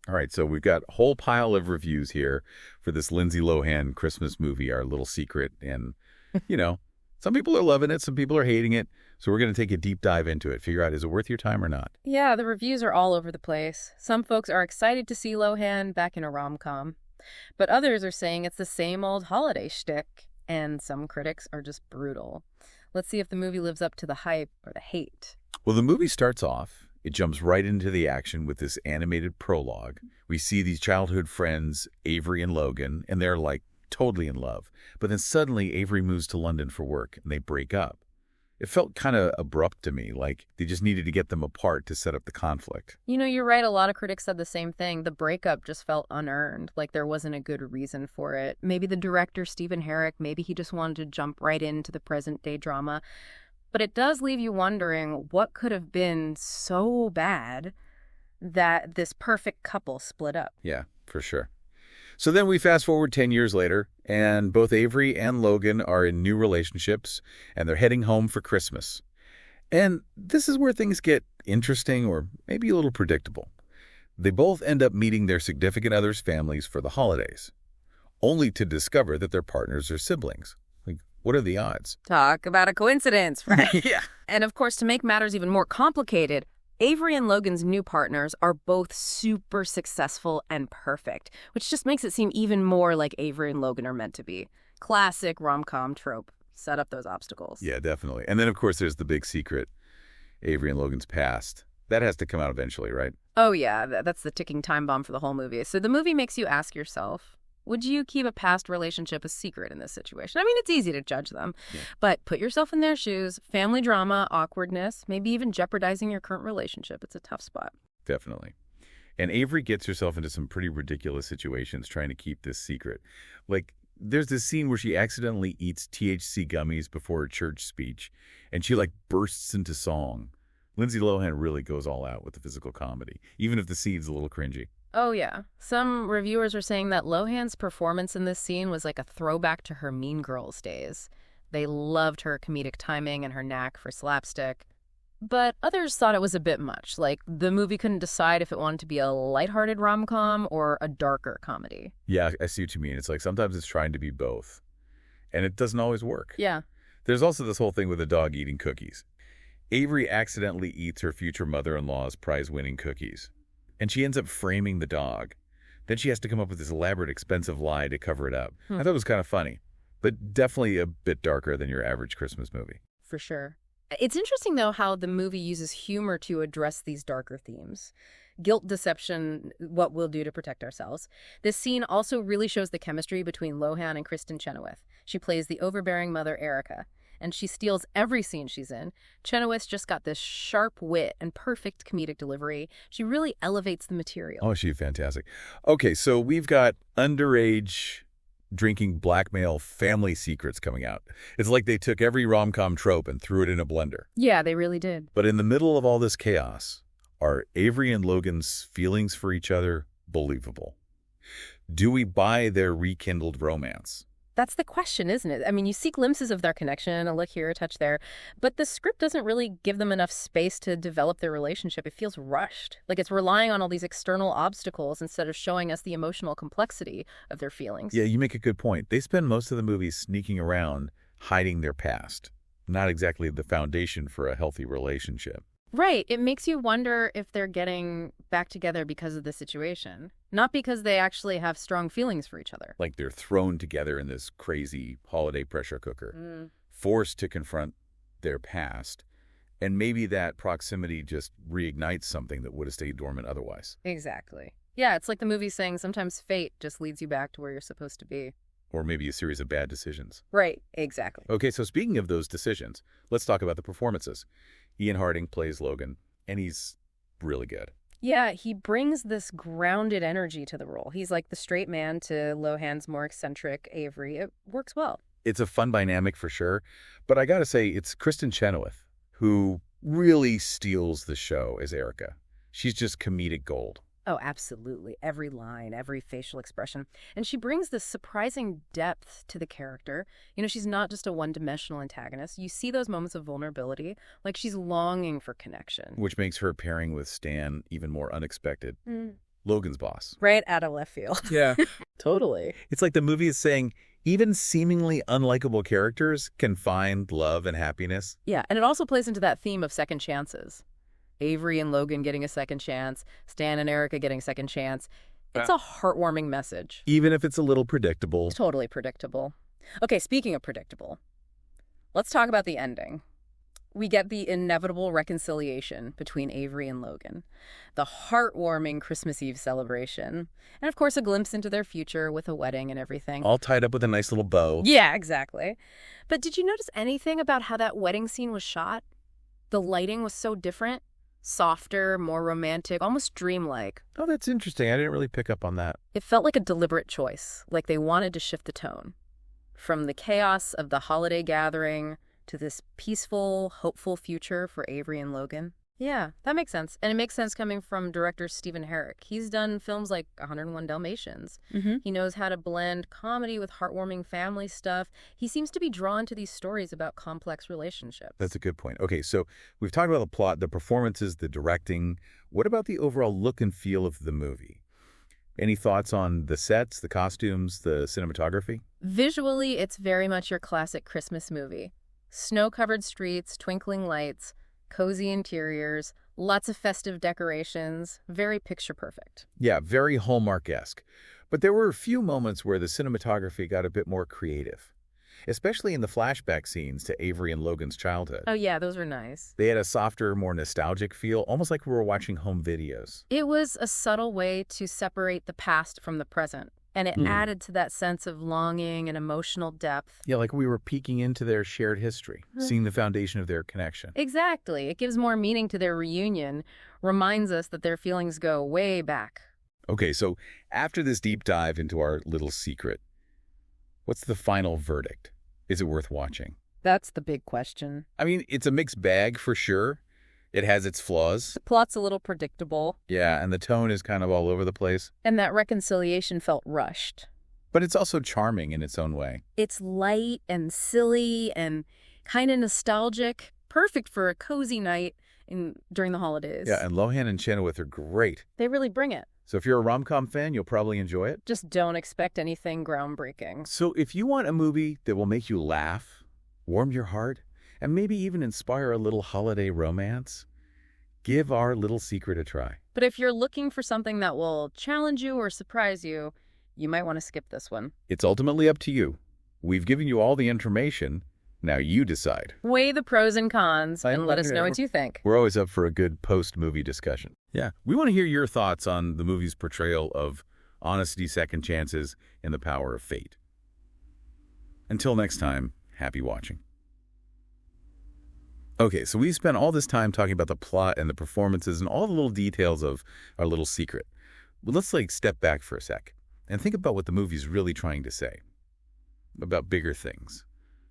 All right, so we've got a whole pile of reviews here for this Lindsay Lohan Christmas movie, Our Little Secret. And, you know, some people are loving it, some people are hating it. So we're going to take a deep dive into it, figure out is it worth your time or not. Yeah, the reviews are all over the place. Some folks are excited to see Lohan back in a rom-com, but others are saying it's the same old holiday shtick, and some critics are just brutal. Let's see if the movie lives up to the hype or the hate. Well, the movie starts off. It jumps right into the action with this animated prologue. We see these childhood friends, Avery and Logan, and they're like totally in love. But then suddenly Avery moves to London for work and they break up. It felt kind of abrupt to me, like they just needed to get them apart to set up the conflict. You know, you're right. A lot of critics said the same thing. The breakup just felt unearned, like there wasn't a good reason for it. Maybe the director, Stephen Herrick, maybe he just wanted to jump right into the present-day drama. But it does leave you wondering what could have been so bad that this perfect couple split up. Yeah, for sure. So then we fast forward 10 years later, and both Avery and Logan are in new relationships, and they're heading home for Christmas. And this is where things get interesting or maybe a little predictable. They both end up meeting their significant others' families for the holidays, only to discover that their partners are siblings. Like, what are the odds? Talk about a coincidence, right? Yeah. And of course, to make matters even more complicated, Avery and Logan's new partners are both super successful and perfect, which just makes it seem even more like Avery and Logan are meant to be. Classic rom-com trope. Set up those obstacles. Yeah, definitely. And then, of course, there's the big secret, Avery and Logan's past. That has to come out eventually, right? Oh yeah, that's the ticking time bomb for the whole movie. So the movie makes you ask yourself, would you keep a past relationship a secret in this situation? I mean, it's easy to judge them, but put yourself in their shoes. Family drama, awkwardness, maybe even jeopardizing your current relationship. It's a tough spot. Definitely. And Avery gets herself into some pretty ridiculous situations trying to keep this secret. Like, there's this scene where she accidentally eats THC gummies before a church speech, and she, like, bursts into song. Lindsay Lohan really goes all out with the physical comedy, even if the scene's a little cringy. Oh, yeah. Some reviewers are saying that Lohan's performance in this scene was like a throwback to her Mean Girls days. They loved her comedic timing and her knack for slapstick. But others thought it was a bit much, like the movie couldn't decide if it wanted to be a lighthearted rom-com or a darker comedy. Yeah, I see what you mean. It's like sometimes it's trying to be both, and it doesn't always work. Yeah. There's also this whole thing with the dog eating cookies. Avery accidentally eats her future mother-in-law's prize-winning cookies, and she ends up framing the dog. Then she has to come up with this elaborate, expensive lie to cover it up. I thought it was kind of funny, but definitely a bit darker than your average Christmas movie. For sure. It's interesting, though, how the movie uses humor to address these darker themes. Guilt, deception, what we'll do to protect ourselves. This scene also really shows the chemistry between Lohan and Kristen Chenoweth. She plays the overbearing mother, Erica, and she steals every scene she's in. Chenoweth just got this sharp wit and perfect comedic delivery. She really elevates the material. Oh, she's fantastic. Okay, so we've got underage drinking blackmail family secrets coming out. It's like they took every rom-com trope and threw it in a blender. Yeah, they really did. But in the middle of all this chaos, are Avery and Logan's feelings for each other believable? Do we buy their rekindled romance? That's the question, isn't it? I mean, you see glimpses of their connection, a look here, a touch there, but the script doesn't really give them enough space to develop their relationship. It feels rushed, like it's relying on all these external obstacles instead of showing us the emotional complexity of their feelings. Yeah, you make a good point. They spend most of the movie sneaking around, hiding their past. Not exactly the foundation for a healthy relationship. Right. It makes you wonder if they're getting back together because of the situation, not because they actually have strong feelings for each other. Like they're thrown together in this crazy holiday pressure cooker, forced to confront their past, and maybe that proximity just reignites something that would have stayed dormant otherwise. Exactly. Yeah, it's like the movie saying sometimes fate just leads you back to where you're supposed to be. Or maybe a series of bad decisions. Right, exactly. Okay, so speaking of those decisions, let's talk about the performances. Ian Harding plays Logan, and he's really good. Yeah, he brings this grounded energy to the role. He's like the straight man to Lohan's more eccentric Avery. It works well. It's a fun dynamic for sure, but I gotta say, it's Kristen Chenoweth who really steals the show as Erica. She's just comedic gold. Oh, absolutely. Every line, every facial expression. And she brings this surprising depth to the character. You know, she's not just a one-dimensional antagonist. You see those moments of vulnerability, like she's longing for connection. Which makes her pairing with Stan even more unexpected. Logan's boss. Right out of left field. Yeah. Totally. It's like the movie is saying even seemingly unlikable characters can find love and happiness. Yeah, and it also plays into that theme of second chances. Avery and Logan getting a second chance, Stan and Erica getting a second chance. It's a heartwarming message. Even if it's a little predictable. Totally predictable. Okay, speaking of predictable, let's talk about the ending. We get the inevitable reconciliation between Avery and Logan, the heartwarming Christmas Eve celebration, and of course a glimpse into their future with a wedding and everything. All tied up with a nice little bow. Yeah, exactly. But did you notice anything about how that wedding scene was shot? The lighting was so different. Softer, more romantic, almost dreamlike. Oh, that's interesting. I didn't really pick up on that. It felt like a deliberate choice, like they wanted to shift the tone. From the chaos of the holiday gathering to this peaceful, hopeful future for Avery and Logan. Yeah, that makes sense. And it makes sense coming from director Stephen Herek. He's done films like 101 Dalmatians. He knows how to blend comedy with heartwarming family stuff. He seems to be drawn to these stories about complex relationships. That's a good point. Okay, so we've talked about the plot, the performances, the directing. What about the overall look and feel of the movie? Any thoughts on the sets, the costumes, the cinematography? Visually, it's very much your classic Christmas movie. Snow-covered streets, twinkling lights, cozy interiors, lots of festive decorations, very picture perfect. Yeah, very Hallmark-esque. But there were a few moments where the cinematography got a bit more creative, especially in the flashback scenes to Avery and Logan's childhood. Oh yeah, those were nice. They had a softer, more nostalgic feel, almost like we were watching home videos. It was a subtle way to separate the past from the present, and it added to that sense of longing and emotional depth. Yeah, like we were peeking into their shared history, seeing the foundation of their connection. Exactly. It gives more meaning to their reunion, reminds us that their feelings go way back. Okay, so after this deep dive into our little secret, what's the final verdict? Is it worth watching? That's the big question. I mean, it's a mixed bag for sure. It has its flaws. The plot's a little predictable. Yeah, and the tone is kind of all over the place. And that reconciliation felt rushed. But it's also charming in its own way. It's light and silly and kind of nostalgic, perfect for a cozy night during the holidays. Yeah, and Lohan and Chenoweth are great. They really bring it. So if you're a rom-com fan, you'll probably enjoy it. Just don't expect anything groundbreaking. So if you want a movie that will make you laugh, warm your heart, and maybe even inspire a little holiday romance, give Our Little Secret a try. But if you're looking for something that will challenge you or surprise you, you might want to skip this one. It's ultimately up to you. We've given you all the information. Now you decide. Weigh the pros and cons and let us know what you think. We're always up for a good post-movie discussion. Yeah, we want to hear your thoughts on the movie's portrayal of honesty, second chances, and the power of fate. Until next time, happy watching. Okay, so we spent all this time talking about the plot and the performances and all the little details of Our Little Secret. But let's step back for a sec and think about what the movie's really trying to say about bigger things.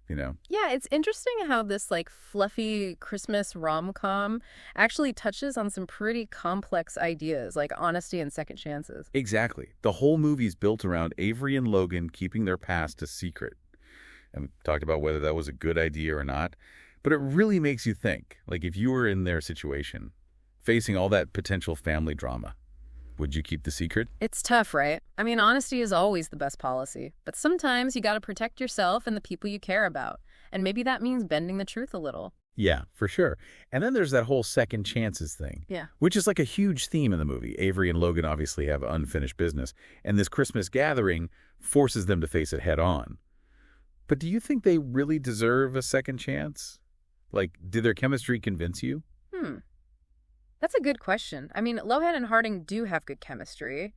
Yeah, it's interesting how this fluffy Christmas rom-com actually touches on some pretty complex ideas like honesty and second chances. Exactly. The whole movie's built around Avery and Logan keeping their past a secret. And we talked about whether that was a good idea or not. But it really makes you think, if you were in their situation, facing all that potential family drama, would you keep the secret? It's tough, right? I mean, honesty is always the best policy. But sometimes you got to protect yourself and the people you care about. And maybe that means bending the truth a little. Yeah, for sure. And then there's that whole second chances thing. Yeah. Which is a huge theme in the movie. Avery and Logan obviously have unfinished business. And this Christmas gathering forces them to face it head on. But do you think they really deserve a second chance? Did their chemistry convince you? That's a good question. I mean, Lohan and Harding do have good chemistry,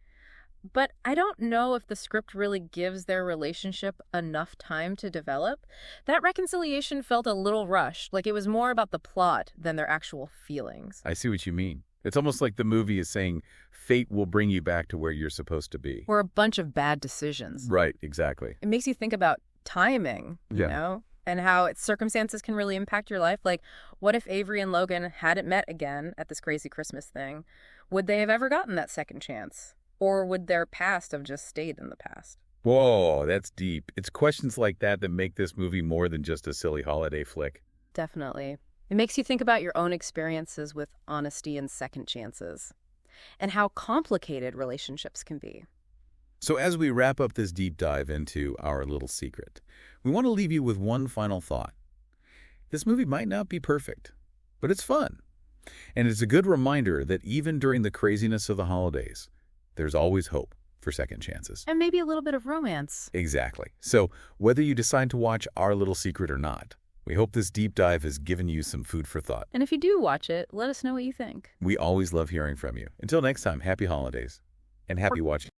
but I don't know if the script really gives their relationship enough time to develop. That reconciliation felt a little rushed, like it was more about the plot than their actual feelings. I see what you mean. It's almost like the movie is saying fate will bring you back to where you're supposed to be. Or a bunch of bad decisions. Right, exactly. It makes you think about timing, you know? And how its circumstances can really impact your life. What if Avery and Logan hadn't met again at this crazy Christmas thing? Would they have ever gotten that second chance? Or would their past have just stayed in the past? Whoa, that's deep. It's questions like that that make this movie more than just a silly holiday flick. Definitely. It makes you think about your own experiences with honesty and second chances. and how complicated relationships can be. So as we wrap up this deep dive into Our Little Secret, we want to leave you with one final thought. This movie might not be perfect, but it's fun. And it's a good reminder that even during the craziness of the holidays, there's always hope for second chances. And maybe a little bit of romance. Exactly. So whether you decide to watch Our Little Secret or not, we hope this deep dive has given you some food for thought. And if you do watch it, let us know what you think. We always love hearing from you. Until next time, happy holidays and happy watching.